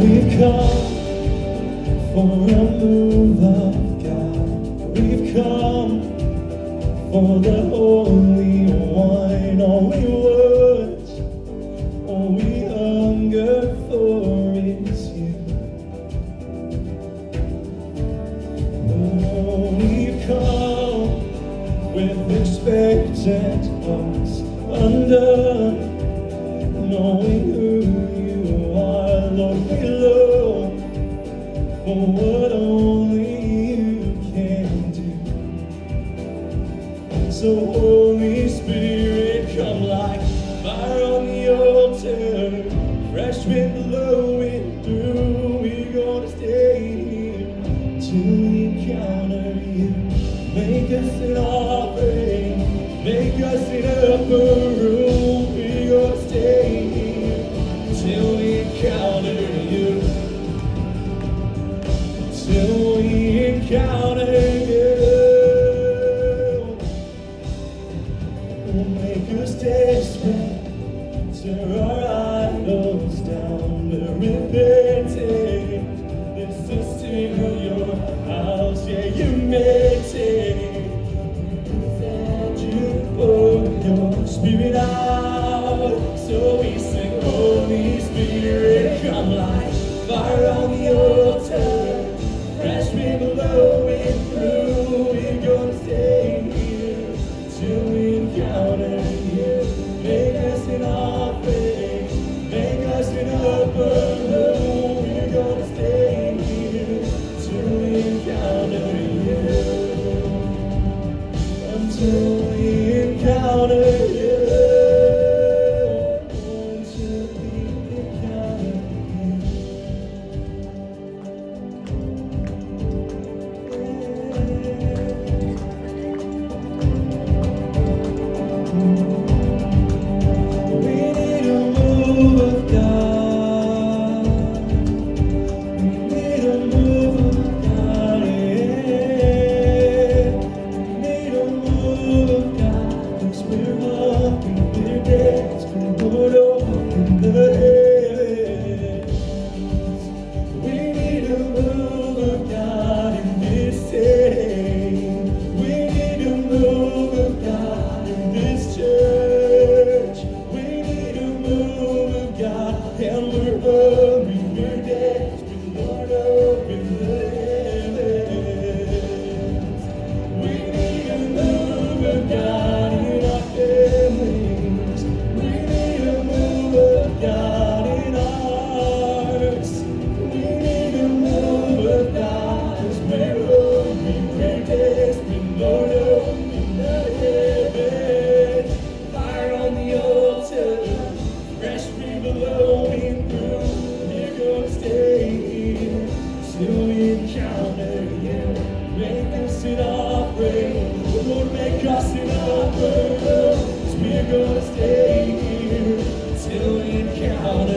We've come for a move of God. We've come for the Holy Wine. All we want, all we hunger for is you. Oh, we've come with expectant hearts, undone, knowing who you are. Lord, we long for what only you can do. So Holy Spirit, come like fire on the altar, fresh wind blowing through. We're gonna stay here till we encounter you. Make us an offering, make us an upper room. We're gonna stay here till we encounter you. Till we encounter you. Make us desperate, tear our idols down, we're repenting. This is still your house, yeah, you made it. And you pour your spirit out, so we sing, Holy Spirit, come like fire on the altar, fresh wind blowing through. We're gonna stay here till we encounter you. Make us an offering, make us an upper room. We're gonna stay here till we encounter you. Until we encounter you. Until we encounter you. We need a move of God. We need a move of God. Yeah. We need a move of God. 'Cause we're hungry, we're desperate. Lord, open the heavens. We need a move of God in this city. We need a move of God in this church. We need a move of God, and we're hungry, we're desperate. Lord, open the heavens. We need a move of God in our families. We need a move of God in ours. We need a move of God, 'cause we're hungry, we're desperate. Lord, open the heavens. Fire on the altar, fresh wind blowing through. We're gonna stay here till we encounter you. Make us an offering, Lord, make us an offering. 'Cause we're gonna stay here till we encounter